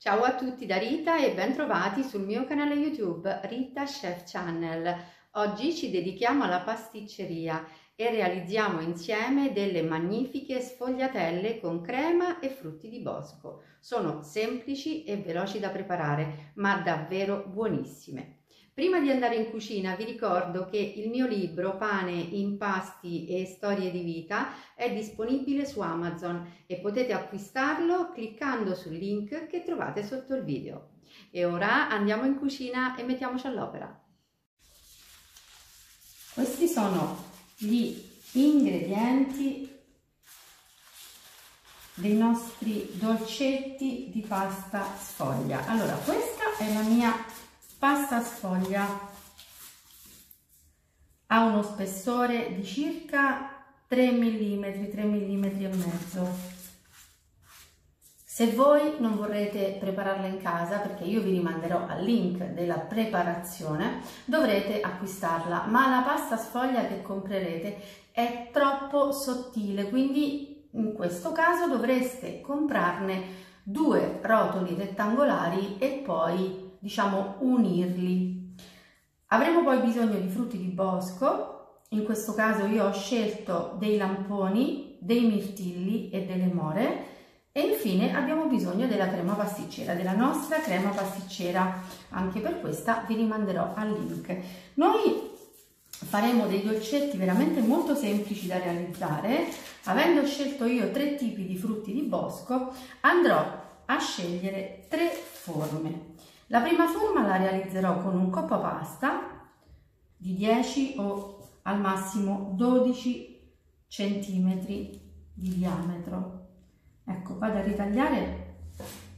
Ciao a tutti da Rita e ben trovati sul mio canale YouTube Rita Chef Channel. Oggi ci dedichiamo alla pasticceria e realizziamo insieme delle magnifiche sfogliatelle con crema e frutti di bosco. Sono semplici e veloci da preparare, ma davvero buonissime. Prima di andare in cucina vi ricordo che il mio libro Pane, impasti e storie di vita è disponibile su Amazon e potete acquistarlo cliccando sul link che trovate sotto il video. E ora andiamo in cucina e mettiamoci all'opera. Questi sono gli ingredienti dei nostri dolcetti di pasta sfoglia. Allora, questa è la mia pasta sfoglia, ha uno spessore di circa 3 mm e mezzo. Se voi non vorrete prepararla in casa, perché io vi rimanderò al link della preparazione, dovrete acquistarla, ma la pasta sfoglia che comprerete è troppo sottile, quindi in questo caso dovreste comprarne 2 rotoli rettangolari e poi unirli. Avremo poi bisogno di frutti di bosco. In questo caso io ho scelto dei lamponi, dei mirtilli e delle more, e infine abbiamo bisogno della crema pasticcera, della nostra crema pasticcera. Anche per questa vi rimanderò al link. Noi faremo dei dolcetti veramente molto semplici da realizzare. Avendo scelto io 3 tipi di frutti di bosco, andrò a scegliere 3 forme. La prima forma la realizzerò con un coppa pasta di 10 o al massimo 12 cm di diametro. Ecco, vado a ritagliare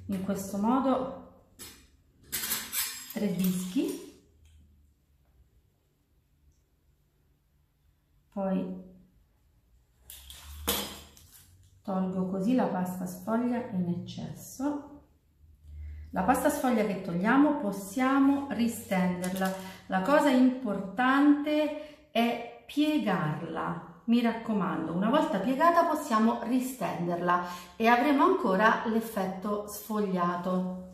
in questo modo 3 dischi, poi tolgo così la pasta sfoglia in eccesso. La pasta sfoglia che togliamo possiamo ristenderla. La cosa importante è piegarla. Mi raccomando, una volta piegata possiamo ristenderla e avremo ancora l'effetto sfogliato.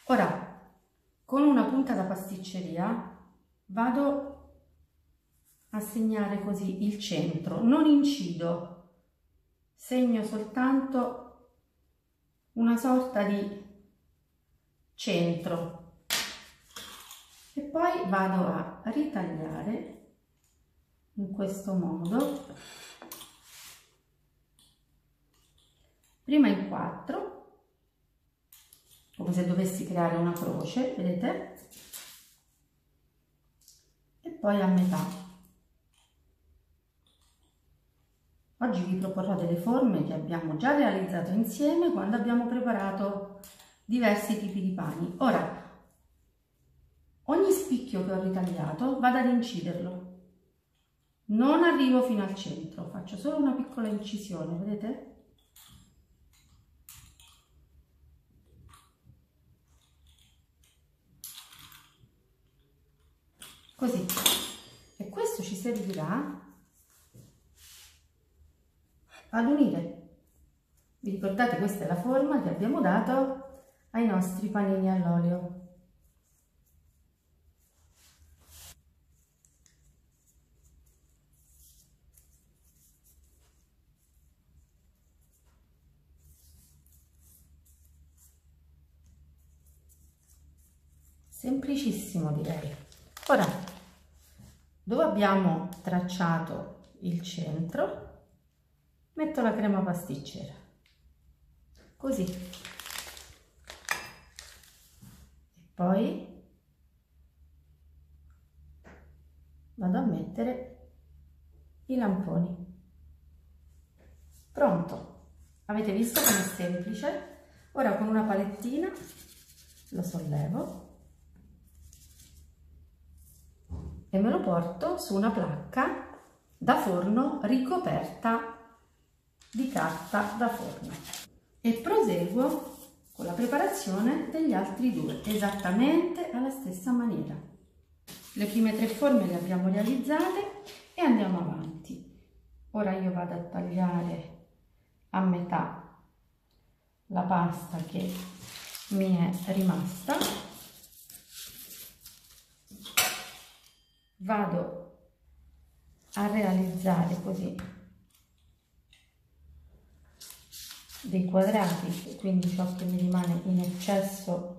Ora, con una punta da pasticceria vado a segnare così il centro, non incido, segno soltanto una sorta di centro e poi vado a ritagliare in questo modo, prima in 4, come se dovessi creare una croce, vedete? E poi a metà. Oggi vi proporrò delle forme che abbiamo già realizzato insieme quando abbiamo preparato diversi tipi di pani. Ora, ogni spicchio che ho ritagliato vado ad inciderlo. Non arrivo fino al centro, faccio solo una piccola incisione, vedete? Così. E questo ci servirà ad unire. Vi ricordate, questa è la forma che abbiamo dato ai nostri panini all'olio. Semplicissimo, direi. Ora, dove abbiamo tracciato il centro, metto la crema pasticcera, così, e poi vado a mettere i lamponi. Pronto, avete visto come è semplice? Ora con una palettina lo sollevo e me lo porto su una placca da forno ricoperta di carta da forno e proseguo con la preparazione degli altri 2 esattamente alla stessa maniera. Le prime 3 forme le abbiamo realizzate e andiamo avanti. Ora io vado a tagliare a metà la pasta che mi è rimasta, vado a realizzare così dei quadrati, quindi ciò che mi rimane in eccesso,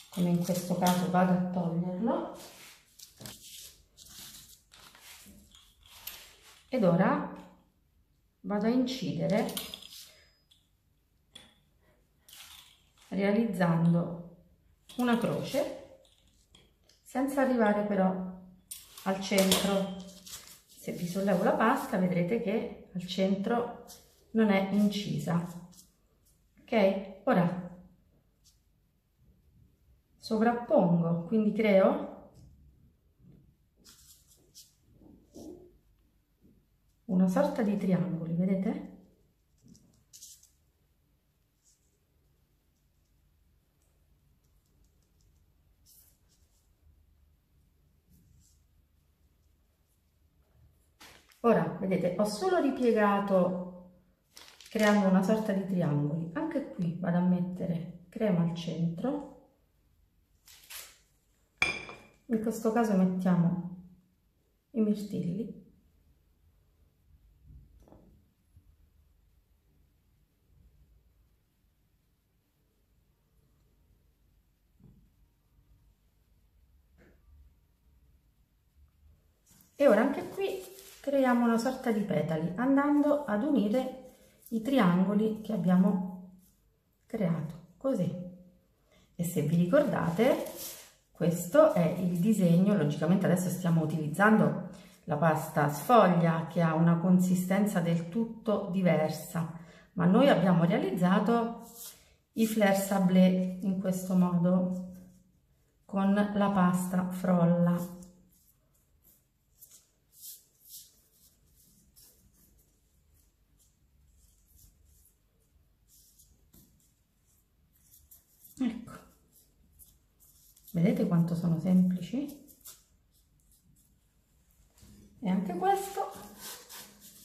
come in questo caso, vado a toglierlo. Ed ora vado a incidere realizzando una croce senza arrivare però al centro. Se vi sollevo la pasta vedrete che al centro non è incisa. Ok? Ora sovrappongo, quindi creo una sorta di triangoli, vedete? Ora, vedete, ho solo ripiegato creando una sorta di triangoli. Anche qui vado a mettere crema al centro. In questo caso mettiamo i mirtilli. E ora anche qui creiamo una sorta di petali andando ad unire i triangoli che abbiamo creato, così. E se vi ricordate, questo è il disegno. Logicamente adesso stiamo utilizzando la pasta sfoglia che ha una consistenza del tutto diversa, ma noi abbiamo realizzato i fleur sablé in questo modo con la pasta frolla. Ecco, vedete quanto sono semplici? E anche questo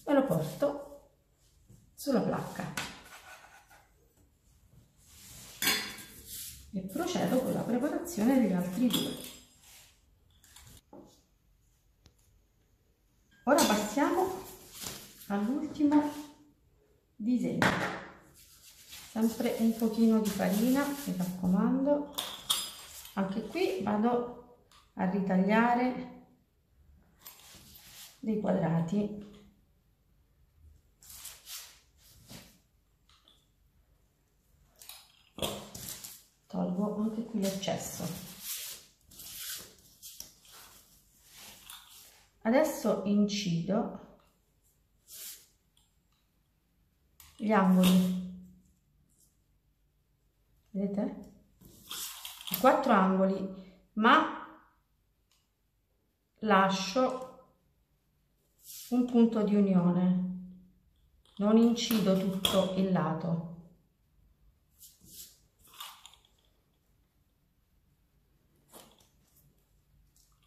me lo porto sulla placca e procedo con la preparazione degli altri due. Ora passiamo all'ultimo disegno. Sempre un pochino di farina, mi raccomando. Anche qui vado a ritagliare dei quadrati. Tolgo anche qui l'eccesso. Adesso incido gli angoli. Vedete? I 4 angoli, ma lascio un punto di unione, non incido tutto il lato.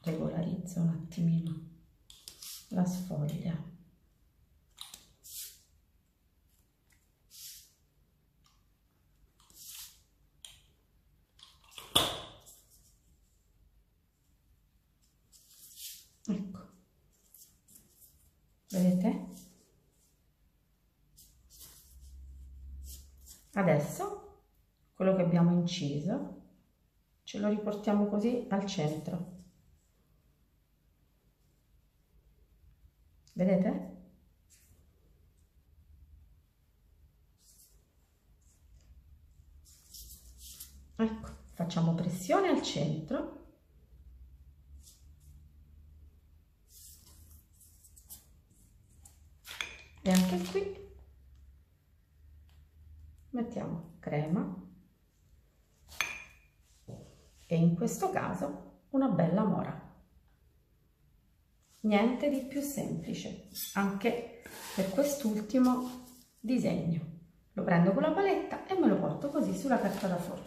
Regolarizzo un attimino la sfoglia. Ecco, vedete? Adesso quello che abbiamo inciso ce lo riportiamo così al centro. Vedete? Ecco, facciamo pressione al centro. E anche qui mettiamo crema e in questo caso una bella mora. Niente di più semplice anche per quest'ultimo disegno. Lo prendo con la paletta e me lo porto così sulla carta da forno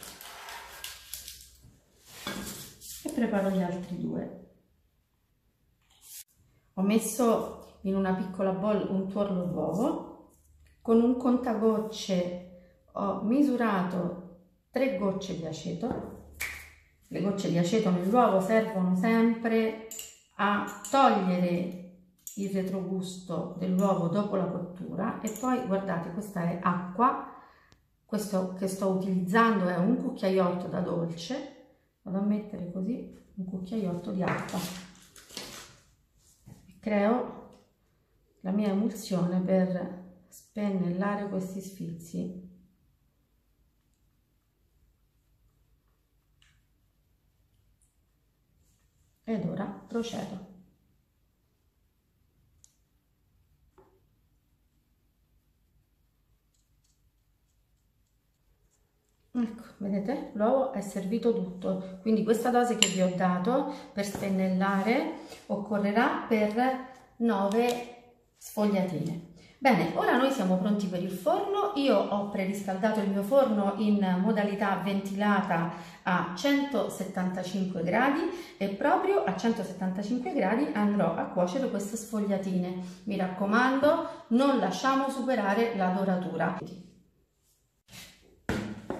e preparo gli altri due. Ho messo in una piccola bowl un tuorlo d'uovo Con un contagocce ho misurato 3 gocce di aceto. Le gocce di aceto nell'uovo servono sempre a togliere il retrogusto dell'uovo dopo la cottura. E poi guardate, questa è acqua, questo che sto utilizzando è un cucchiaiotto da dolce, vado a mettere così un cucchiaiotto di acqua e creo la mia emulsione per spennellare questi sfizi. Ed ora procedo. Ecco, vedete, l'uovo è servito tutto, quindi questa dose che vi ho dato per spennellare occorrerà per 9 sfogliatine. Bene, ora noi siamo pronti per il forno. Io ho preriscaldato il mio forno in modalità ventilata a 175 gradi e proprio a 175 gradi andrò a cuocere queste sfogliatine. Mi raccomando, non lasciamo superare la doratura.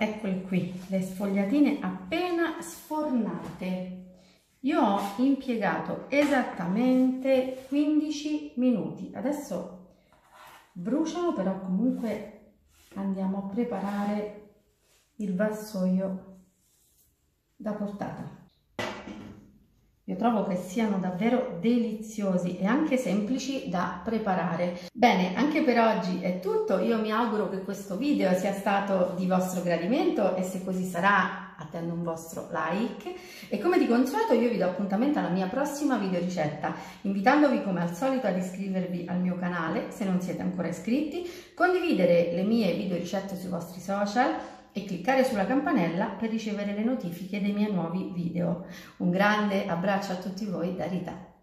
Eccole qui, le sfogliatine appena sfornate. Io ho impiegato esattamente 15 minuti. Adesso bruciano, però comunque andiamo a preparare il vassoio da portata. Io trovo che siano davvero deliziosi e anche semplici da preparare. Bene, anche per oggi è tutto. Io mi auguro che questo video sia stato di vostro gradimento e se così sarà attendo un vostro like. E come di consueto io vi do appuntamento alla mia prossima video ricetta, invitandovi come al solito ad iscrivervi al mio canale se non siete ancora iscritti, condividere le mie video ricette sui vostri social e cliccare sulla campanella per ricevere le notifiche dei miei nuovi video. Un grande abbraccio a tutti voi da Rita.